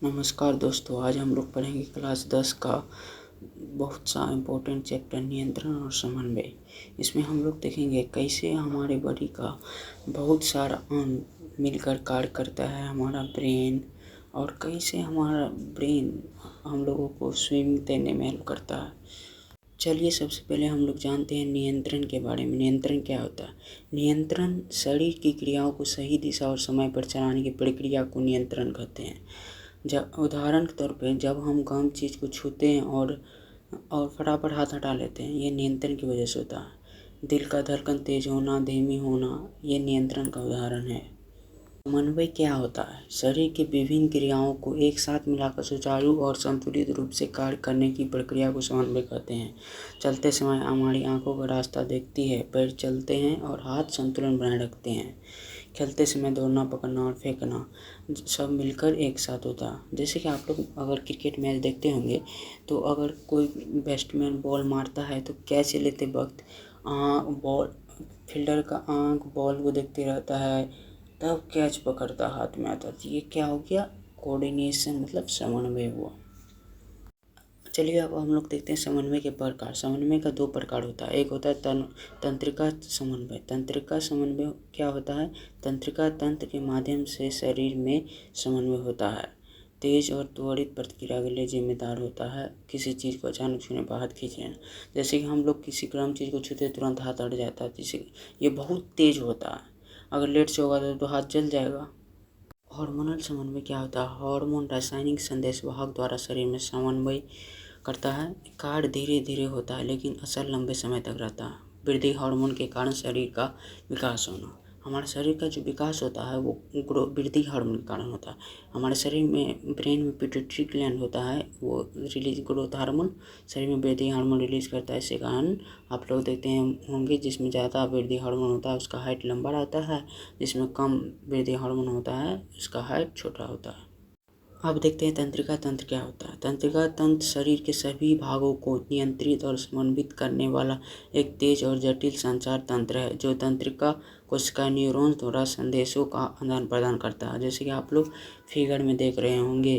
नमस्कार दोस्तों, आज हम लोग पढ़ेंगे क्लास 10 का बहुत सा इम्पोर्टेंट चैप्टर नियंत्रण और समन्वय। इसमें हम लोग देखेंगे कैसे हमारे बॉडी का बहुत सारा अंग मिलकर कार्य करता है, हमारा ब्रेन, और कैसे हमारा ब्रेन हम लोगों को स्विमिंग तैरने में हेल्प करता है। चलिए सबसे पहले हम लोग जानते हैं नियंत्रण के बारे में। नियंत्रण क्या होता है? नियंत्रण शरीर की क्रियाओं को सही दिशा और समय पर चलाने की प्रक्रिया को नियंत्रण कहते हैं। जब उदाहरण के तौर पे जब हम गम चीज़ को छूते हैं और फटाफट हाथ हटा लेते हैं, ये नियंत्रण की वजह से होता है। दिल का धड़कन तेज होना, धीमी होना, ये नियंत्रण का उदाहरण है। समन्वय क्या होता है? शरीर की विभिन्न क्रियाओं को एक साथ मिलाकर सुचारू और संतुलित रूप से कार्य करने की प्रक्रिया को समन्वय कहते हैं। चलते समय हमारी आंखों का रास्ता देखती है, पैर चलते हैं और हाथ संतुलन बनाए रखते हैं। खेलते समय दौड़ना, पकड़ना और फेंकना सब मिलकर एक साथ होता है। जैसे कि आप लोग अगर क्रिकेट मैच देखते होंगे तो अगर कोई बैट्समैन बॉल मारता है तो कैच लेते वक्त बॉल फील्डर का आँख बॉल को देखते रहता है, तब कैच पकड़ता हाथ में आता। तो ये क्या हो गया? कोऑर्डिनेशन, मतलब समन्वय हुआ। चलिए अब हम लोग देखते हैं समन्वय के प्रकार। समन्वय का 2 प्रकार होता है। एक होता है तंत्रिका समन्वय। तंत्रिका समन्वय क्या होता है? तंत्रिका तंत्र के माध्यम से शरीर में समन्वय होता है। तेज और त्वरित प्रतिक्रिया के लिए जिम्मेदार होता है। किसी चीज़ को अचानक छूने पर हाथ खींच लेना, जैसे कि हम लोग किसी गर्म चीज़ को छूते तुरंत हाथ हट जाता है, जिससे ये बहुत तेज होता है। अगर लेट से होगा तो हाथ जल जाएगा। हार्मोनल समन्वय क्या होता है? हार्मोन रासायनिक संदेशवाहक द्वारा शरीर में समन्वय करता है। कार्य धीरे धीरे होता है लेकिन असर लंबे समय तक रहता है। वृद्धि हार्मोन के कारण शरीर का विकास होना। हमारे शरीर का जो विकास होता है वो वृद्धि हार्मोन के कारण होता है। हमारे शरीर में ब्रेन में पिट्यूटरी ग्लैंड होता है, वो रिलीज ग्रोथ हार्मोन शरीर में वृद्धि हार्मोन रिलीज करता है। इसके कारण आप लोग देखते हैं होंगे जिसमें ज़्यादा वृद्धि हार्मोन होता है उसका हाइट लंबा रहता है, जिसमें कम वृद्धि हार्मोन होता है उसका हाइट छोटा होता है। अब देखते हैं तंत्रिका तंत्र क्या होता है। तंत्रिका तंत्र शरीर के सभी भागों को नियंत्रित और समन्वित करने वाला एक तेज और जटिल संचार तंत्र है, जो तंत्रिका कोशिका न्यूरॉन्स द्वारा संदेशों का आदान प्रदान करता है। जैसे कि आप लोग फिगर में देख रहे होंगे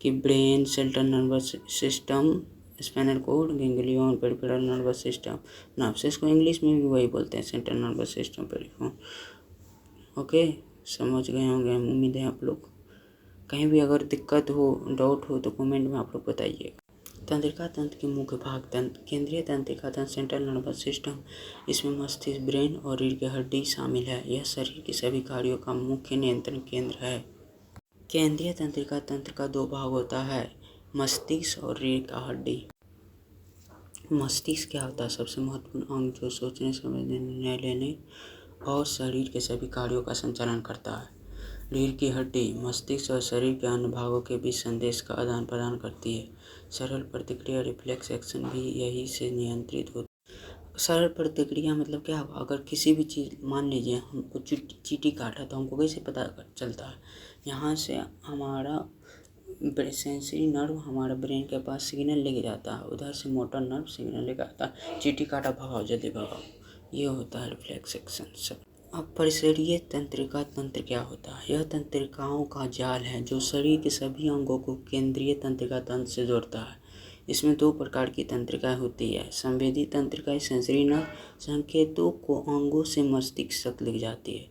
कि brain, central nervous system, spinal cord, ganglion, peripheral nervous system, nerve, इसको इंग्लिश में भी वही बोलते हैं, central nervous system, peripheral. Okay, समझ गए होंगे, उम्मीद है आप लोग। कहीं भी अगर दिक्कत हो, डाउट हो तो कमेंट में आप लोग बताइएगा। तंत्रिका तंत्र के मुख्य भाग। केंद्रीय तंत्रिका तंत्र, सेंट्रल नर्वस सिस्टम, इसमें मस्तिष्क, ब्रेन और रीढ़ की हड्डी शामिल है। यह शरीर के सभी कार्यों का मुख्य नियंत्रण केंद्र है। केंद्रीय तंत्रिका तंत्र का 2 भाग होता है, मस्तिष्क और रीढ़ का हड्डी। मस्तिष्क क्या होता है? सबसे महत्वपूर्ण अंग जो सोचने, समझने, निर्णय लेने और शरीर के सभी कार्यों का संचालन करता है। रीढ़ की हड्डी मस्तिष्क और शरीर के अन्य भागों के बीच संदेश का आदान प्रदान करती है। सरल प्रतिक्रिया, रिफ्लेक्स एक्शन भी यही से नियंत्रित होती है। सरल प्रतिक्रिया मतलब क्या होगा? अगर किसी भी चीज़, मान लीजिए हमको चींटी काटा तो हमको कैसे पता चलता है? यहाँ से हमारा सेंसरी नर्व हमारा ब्रेन के पास सिग्नल लेके जाता है, उधर से मोटर नर्व सिग्नल लेके आता है, चींटी काटा, भगाओ, जल्दी भगाओ। ये होता है रिफ्लेक्स एक्शन सब। अब परिसरीय तंत्रिका तंत्र क्या होता है? यह तंत्रिकाओं का जाल है जो शरीर के सभी अंगों को केंद्रीय तंत्रिका तंत्र से जोड़ता है। इसमें 2 प्रकार की तंत्रिकाएं होती है। संवेदी तंत्रिकाएं सेंसरी नर्व संकेतों को अंगों से मस्तिष्क तक ले जाती है।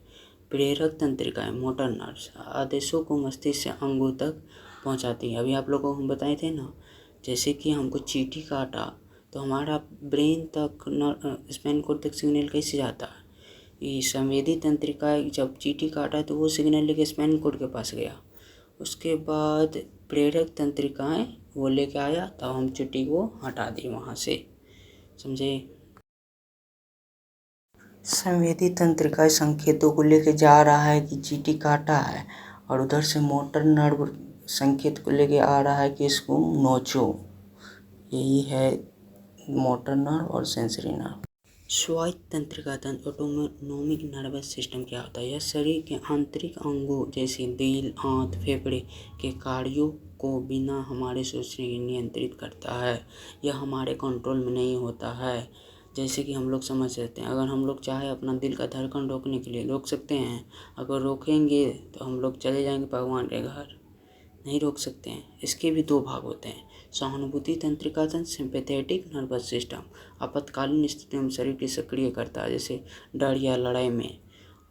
प्रेरक तंत्रिकाएं मोटर नर्व्स आदेशों को मस्तिष्क से अंगों तक पहुंचाती है। अभी आप लोगों को हम बताए थे ना, जैसे कि हमको चींटी काटा तो हमारा ब्रेन तक स्पाइनल कोर्ड तक सिग्नल कैसे जाता है? ये संवेदी तंत्रिका जब चींटी काटा तो वो सिग्नल लेके स्पाइनल कोर्ड के पास गया। उसके बाद प्रेरक तंत्रिकाएं वो लेके आया, तब हम चींटी को हटा दी वहाँ से। समझे? संवेदी तंत्रिका संकेतों को लेके जा रहा है कि चींटी काटा है, और उधर से मोटर नर्व संकेत को लेके आ रहा है कि इसको नोचो। यही है मोटर नर्व और सेंसरी नर्व। स्वायत्त तंत्रिका तंत्र, ऑटोनोमिक नर्वस सिस्टम क्या होता है? यह शरीर के आंतरिक अंगों जैसे दिल, आंत, फेफड़े के कार्यों को बिना हमारे सोचने के नियंत्रित करता है। यह हमारे कंट्रोल में नहीं होता है। जैसे कि हम लोग समझ सकते हैं, अगर हम लोग चाहे अपना दिल का धड़कन रोकने के लिए रोक सकते हैं। अगर रोकेंगे तो हम लोग चले जाएंगे भगवान के घर। नहीं रोक सकते हैं। इसके भी 2 भाग होते हैं, सहानुभूति तंत्रिका तंत्र सिंपैथेटिक नर्वस सिस्टम आपातकालीन स्थितियों में शरीर की सक्रिय करता है, जैसे डर या लड़ाई में।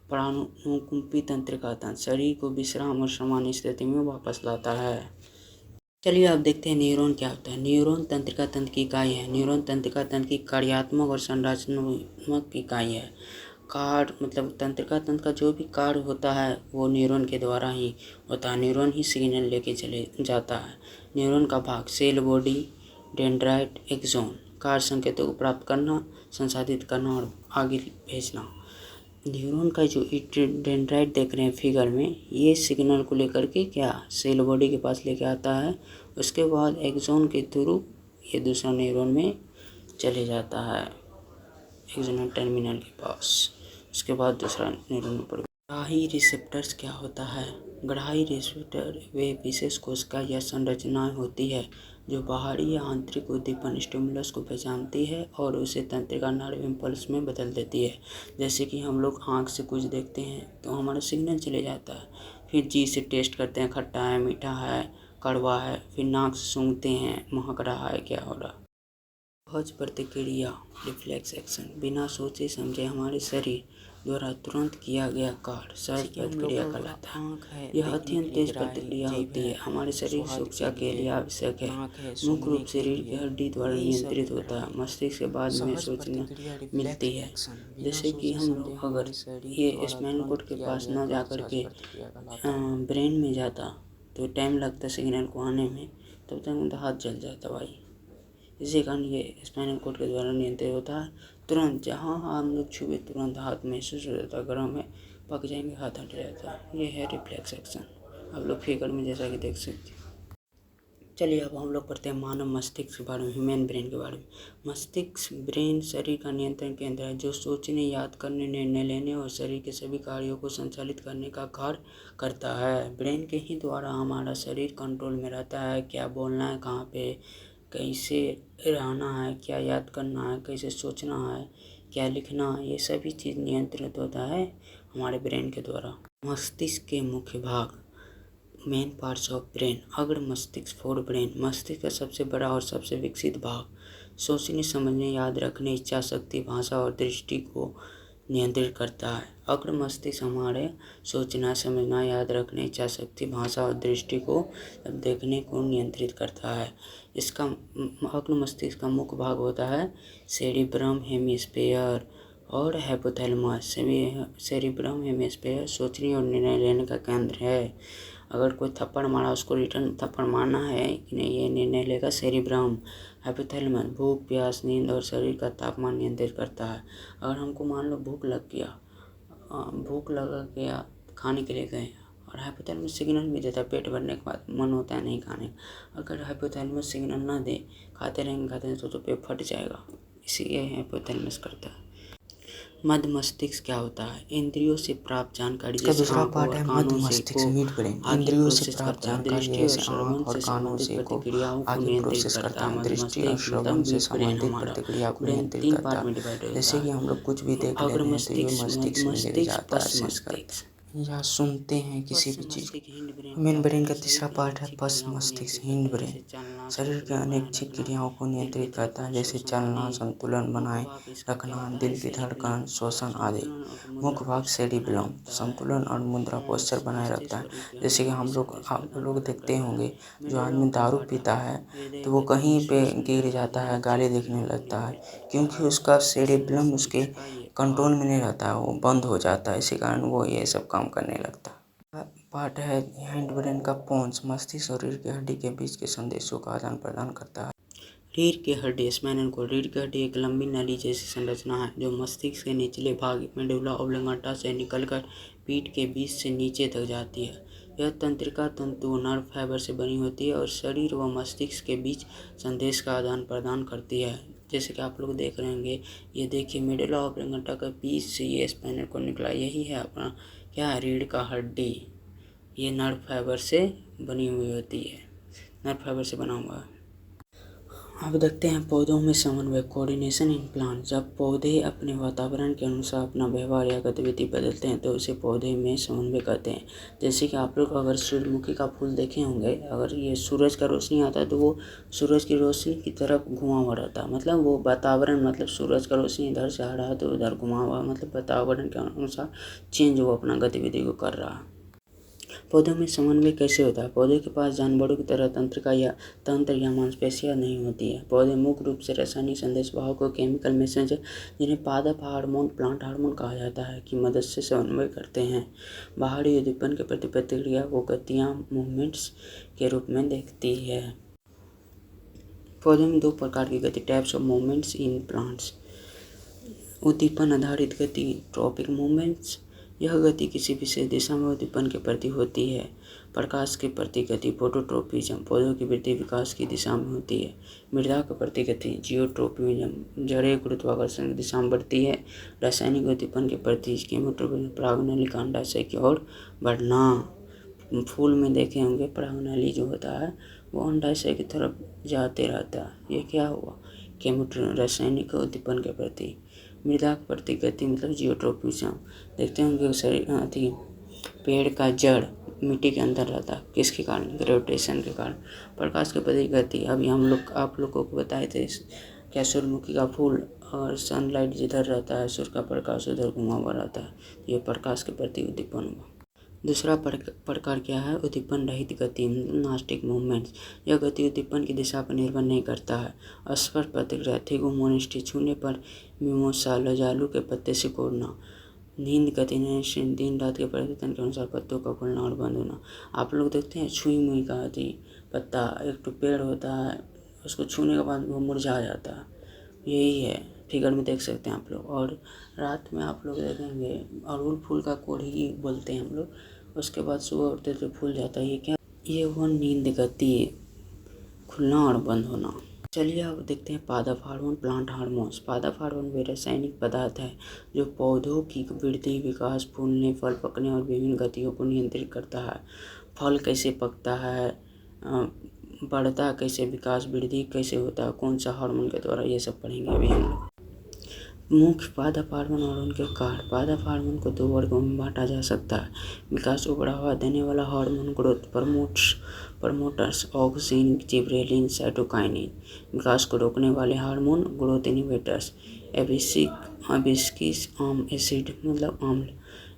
प्राणुकुंपी तंत्रिका तंत्र शरीर को विश्राम और सामान्य स्थिति में वापस लाता है। चलिए अब देखते हैं न्यूरॉन क्या होता है। न्यूरॉन तंत्रिका तंत्र की इकाई है। न्यूरॉन तंत्रिका तंत्र की कार्यात्मक और संरचनात्मक इकाई है। कार्य मतलब तंत्रिका तंत्र का जो भी कार्य होता है वो न्यूरॉन के द्वारा ही होता है। न्यूरॉन ही सिग्नल लेके चले जाता है। न्यूरॉन का भाग सेल बॉडी, डेंड्राइट, एक्सोन। कार्य संकेतों को प्राप्त करना, संसाधित करना और आगे भेजना। न्यूरॉन का जो डेंड्राइट देख रहे हैं फिगर में, ये सिग्नल को लेकर के क्या सेल बॉडी के पास लेके आता है। उसके बाद एक्सोन के थ्रू ये दूसरा न्यूरॉन में चले जाता है, एक्सोनल टर्मिनल के पास। उसके बाद दूसरा न्यूरॉन में पड़। ग्राही रिसेप्टर्स क्या होता है। ग्राही रिसेप्टर वे विशेष कोशिका या संरचनाएं होती है जो बाहरी या आंतरिक उद्दीपन स्टिमुलस को पहचानती है और उसे तंत्रिका नर्व इम्पल्स में बदल देती है। जैसे कि हम लोग आँख से कुछ देखते हैं तो हमारा सिग्नल चले जाता है, फिर जी से टेस्ट करते हैं, खट्टा है, मीठा है, कड़वा है, फिर नाक से सूंघते हैं, महक रहा है, क्या हो रहा है। सहज प्रतिक्रिया रिफ्लेक्स एक्शन, बिना सोचे समझे हमारे शरीर द्वारा तुरंत किया गया कार्य सहज प्रतिक्रिया कहलाता है। यह अत्यंत तेज प्रतिक्रिया होती है, हमारे शरीर की सुरक्षा के लिए आवश्यक है। मुख्य रूप से रीढ़ की हड्डी द्वारा नियंत्रित होता है। मस्तिष्क के बाद में सूचना मिलती है। जैसे कि हम लोग अगर ये स्पाइनल कॉर्ड के पास न जा कर के ब्रेन में जाता तो टाइम लगता सिग्नल को आने में, तब तक हाथ जल जाता भाई। इसी कारण ये स्पाइनल कॉर्ड के द्वारा नियंत्रित होता है। तुरंत जहाँ हम लोग छुए तुरंत हाथ महसूस हो जाता है, गर्म है, पक जाएंगे, हाथ हट जाता है। ये है रिफ्लेक्स एक्शन, आप लोग फिगर में जैसा कि देख सकते हैं। चलिए अब हम लोग पढ़ते हैं मानव मस्तिष्क के बारे में, ह्यूमन ब्रेन के बारे में। मस्तिष्क ब्रेन शरीर का नियंत्रण केंद्र है जो सोचने, याद करने, निर्णय लेने और शरीर के सभी कार्यों को संचालित करने का कार्य करता है। ब्रेन के ही द्वारा हमारा शरीर कंट्रोल में रहता है। क्या बोलना है, कहाँ पे कैसे रहना है, क्या याद करना है, कैसे सोचना है, क्या लिखना है, ये सभी चीज़ नियंत्रित होता है हमारे ब्रेन के द्वारा। मस्तिष्क के मुख्य भाग, मेन पार्ट्स ऑफ ब्रेन। अग्र मस्तिष्क, फोर ब्रेन, मस्तिष्क का सबसे बड़ा और सबसे विकसित भाग सोचने, समझने, याद रखने, इच्छा शक्ति, भाषा और दृष्टि को नियंत्रित करता है। अग्र मस्तिष्क हमारे सोचना, समझना, याद रखने, इच्छा शक्ति, भाषा और दृष्टि को देखने को नियंत्रित करता है। इसका अग्र मस्तिष्क का मुख्य भाग होता है सेरिब्रम, हेमिस्फेयर और हाइपोथैलेमस। सेरिब्रम हेमिस्फेयर सोचने और निर्णय लेने का केंद्र है। अगर कोई थप्पड़ मारा उसको रिटर्न थप्पड़ मारना है कि नहीं, ये निर्णय लेगा सेरिब्रम। हाइपोथैलेमस भूख, प्यास, नींद और शरीर का तापमान नियंत्रित करता है। अगर हमको मान लो भूख लग गया, खाने के लिए गए और हाइपोथैलेमस सिग्नल भी देता है, पेट भरने के बाद मन होता है नहीं खाने का। अगर हाइपोथैलेमस सिग्नल ना दे, खाते रहेंगे तो पेट फट जाएगा, इसीलिए हाइपोथैलेमस करता है। मध्य मस्तिष्क क्या होता है। इंद्रियों से प्राप्त जानकारी इसका दूसरा पार्ट है मध्य मस्तिष्क, मिड ब्रेन। इंद्रियों से प्राप्त जानकारी जैसे आँख और कानों से को आगे प्रोसेस करता है। दृष्टि और श्रवण से संबंधित प्रतिक्रिया को नियंत्रित करता है। जैसे कि हम लोग कुछ भी देख लेते हैं तो ये मस्तिष्क में गिर जाता है, सेंस करता है या सुनते हैं किसी भी चीज़। मेन ब्रेन का तीसरा पार्ट है पश्च मस्तिष्क, हिंड ब्रेन। शरीर के अनेक क्रियाओं को नियंत्रित करता है, जैसे चलना, संतुलन बनाए रखना, दिल की धड़कन, श्वसन आदि। मुख्य भाग सेरिब्रम संतुलन और मुद्रा पोस्चर बनाए रखता है। जैसे कि आप लोग देखते होंगे, जो आदमी दारू पीता है तो वो कहीं पे गिर जाता है, गाली दिखने लगता है, क्योंकि उसका सेरिब्रम उसके कंट्रोल में नहीं रहता है, वो बंद हो जाता है, इसी कारण वो ये सब काम करने लगता है। पार्ट है हिंड ब्रेन का पोन्स, मस्तिष्क और रीढ़ की हड्डी के बीच के संदेशों का आदान प्रदान करता है। रीढ़ की हड्डी, स्पाइनल कॉर्ड। रीढ़ की हड्डी एक लंबी नली जैसी संरचना है जो मस्तिष्क के निचले भाग मेडुला ऑब्लिंगाटा से निकलकर पीठ के बीच से नीचे तक जाती है। यह तंत्रिका तंतु नर्व फाइबर से बनी होती है और शरीर व मस्तिष्क के बीच संदेश का आदान प्रदान करती है। जैसे कि आप लोग देख रहे होंगे, ये देखिए मेडुला ऑब्लिंगाटा का बीच से ये स्पाइनल कॉर्ड निकला, यही है अपना क्या है, रीढ़ का हड्डी। ये नर्व फाइबर से बनी हुई होती है, नर्व फाइबर से बना हुआ है। अब देखते हैं पौधों में समन्वय, कोऑर्डिनेशन इन प्लांट। जब पौधे अपने वातावरण के अनुसार अपना व्यवहार या गतिविधि बदलते हैं तो उसे पौधे में समन्वय कहते हैं। जैसे कि आप लोग अगर सूरजमुखी का फूल देखे होंगे, अगर ये सूरज का रोशनी आता है तो वो सूरज की रोशनी की तरफ घुमा हुआ रहता है, मतलब वो वातावरण, मतलब सूरज का रोशनी इधर से आ रहा है तो उधर घुमा हुआ, मतलब वातावरण के अनुसार चेंज वो अपना गतिविधि को कर रहा है। पौधों में समन्वय कैसे होता है? पौधे के पास जानवरों की तरह तंत्र या मांसपेशियां नहीं होती है। पौधे मुख्य रूप से रासायनिक संदेश वाहकों, केमिकल मैसेंजर, जिन्हें पादप हार्मोन, प्लांट हार्मोन कहा जाता है, की मदद से समन्वय करते हैं। बाहरी उद्दीपन के प्रति प्रतिक्रिया वो गतियाँ, मूवमेंट्स के रूप में देखती है। पौधों में 2 प्रकार की गति, types of movements in plants. उद्दीपन आधारित गति, ट्रॉपिक मूवमेंट्स। यह गति किसी विशेष दिशा में उद्दीपन के प्रति होती है। प्रकाश के प्रति गति, फोटोट्रोपिज्म, पौधों की वृद्धि विकास की दिशा में होती है। मृदा के प्रति गति, जियोट्रोपिज्म, जड़ें गुरुत्वाकर्षण की दिशा में बढ़ती है। रासायनिक उद्दीपन के प्रति केमोट्रोपिज्म, परागनली अंडाशय की ओर बढ़ना। फूल में देखे होंगे परागनली जो होता है वो अंडाशय की तरफ जाते रहता है। ये क्या हुआ? रासायनिक उद्दीपन के प्रति। मृदा के प्रति गति मतलब जियोट्रोपिज्म। देखते होंगे पेड़ का जड़ मिट्टी के अंदर रहता है, किसके कारण? ग्रेविटेशन के कारण। प्रकाश के प्रति गति, अभी आप लोगों को बताए थे क्या, सूरजमुखी का फूल और सनलाइट जिधर रहता है सूर्य का प्रकाश उधर घुमा हुआ रहता है, ये प्रकाश के प्रति उद्दीपन हुआ। दूसरा प्रकार क्या है? उद्दीपन रहित गति, नास्टिक मूवमेंट्स। यह गति उद्दीपन की दिशा पर निर्भर नहीं करता है। स्पर्श प्रतिक्रिया, थिगोमोनिस्टी, छूने पर मिमोसा, लजालू के पत्ते सिकोड़ना। नींद गति, दिन रात के परिवर्तन के अनुसार पत्तों का खुलना और बंद होना। आप लोग देखते हैं छुई मुई का पत्ता, एक तो पेड़ होता है उसको छूने के बाद वो मुरझा जाता है, यही है, फिगर में देख सकते हैं आप लोग। और रात में आप लोग देखेंगे अड़हुल फूल का कोढ़ी बोलते हैं हम लोग, उसके बाद सुबह उठते तो फूल जाता है, ये क्या? ये वो नींद गति, खुलना और बंद होना। चलिए अब देखते हैं पादप हार्मोन, प्लांट हार्मोन्स। पादप हार्मोन वे रासायनिक पदार्थ है जो पौधों की वृद्धि, विकास, फूलने, फल पकने और विभिन्न गतियों को नियंत्रित करता है। फल कैसे पकता है, बढ़ता कैसे, विकास वृद्धि कैसे होता है, कौन सा हार्मोन के द्वारा, ये सब पढ़ेंगे अभी हम लोग। मुख्य पादप हार्मोन और उनके कार्य। पादप हार्मोन को 2 वर्गों में बांटा जा सकता है। विकास को बढ़ावा देने वाला hormone, growth promoters, auxin, gibberellin, cytokinin. विकास को रोकने वाले hormone, growth inhibitors, abscisic acid मतलब अम्ल।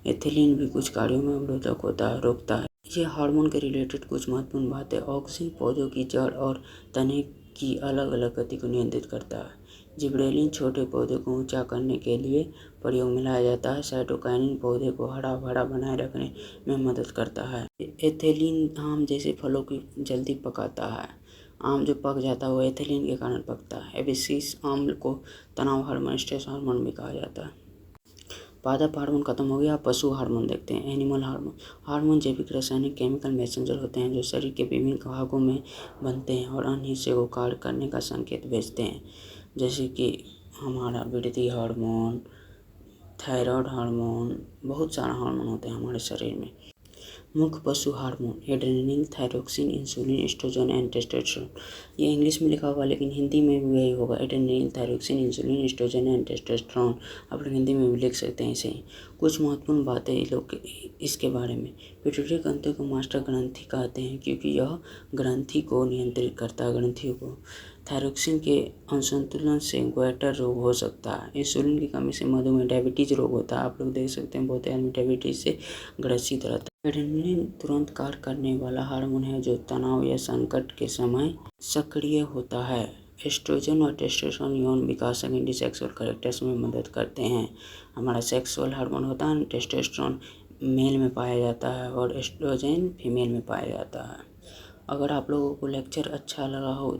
एथिलीन भी कुछ कार्यों में अवरोधक होता है, रोकता है। ये हार्मोन के रिलेटेड कुछ महत्वपूर्ण बातें। ऑक्सिन पौधों की जड़ और तने की अलग अलग गति को नियंत्रित करता है। जिबरेलिन छोटे पौधे को ऊंचा करने के लिए प्रयोग में लाया जाता है। साइटोकाइनिन पौधे को हरा भरा बनाए रखने में मदद करता है। एथिलीन आम जैसे फलों की जल्दी पकाता है। आम जो पक जाता है वो एथिलीन के कारण पकता है। एबिसिस अम्ल को तनाव हार्मोन, स्ट्रेस हार्मोन भी कहा जाता है। पादप हार्मोन खत्म हो गया, पशु हार्मोन देखते हैं। Animal hormone. हार्मोन जैविक, रासायनिक, केमिकल मैसेंजर होते हैं जो शरीर के विभिन्न भागों में बनते हैं और अन्य हिस्से को कार्य करने का संकेत भेजते हैं, जैसे कि हमारा वृद्धि हार्मोन, थायराइड हार्मोन, बहुत सारा हार्मोन होते हैं हमारे शरीर में। मुख्य पशु hormone, adrenaline, thyroxine, insulin, estrogen and testosterone. ये इंग्लिश में लिखा हुआ लेकिन हिंदी में भी यही होगा, adrenaline, thyroxine, insulin, estrogen and testosterone. आप लोग हिंदी में भी लिख सकते हैं इसे। कुछ महत्वपूर्ण बातें इसके बारे में। पिट्यूटरी ग्रंथि को मास्टर ग्रंथि कहते हैं क्योंकि यह ग्रंथि को नियंत्रित करता है, ग्रंथियों को। थायरोक्सिन के असंतुलन से ग्वेटर रोग हो सकता है। इंसुलिन की कमी से मधुमेह, डायबिटीज रोग होता है। आप लोग देख सकते हैं बहुत आदमी डायबिटीज से ग्रसित रहता है। एड्रेनलिन तुरंत कार्य करने वाला हार्मोन है जो तनाव या संकट के समय सक्रिय होता है। एस्ट्रोजन और टेस्टोस्टेरोन यौन विकास, सेकेंडरी सेक्सुअल कैरेक्टर्स में मदद करते हैं। हमारा सेक्सुअल हार्मोन होता है, टेस्टोस्टेरोन मेल में पाया जाता है और एस्ट्रोजन फीमेल में पाया जाता है। अगर आप लोगों को लेक्चर अच्छा लगा हो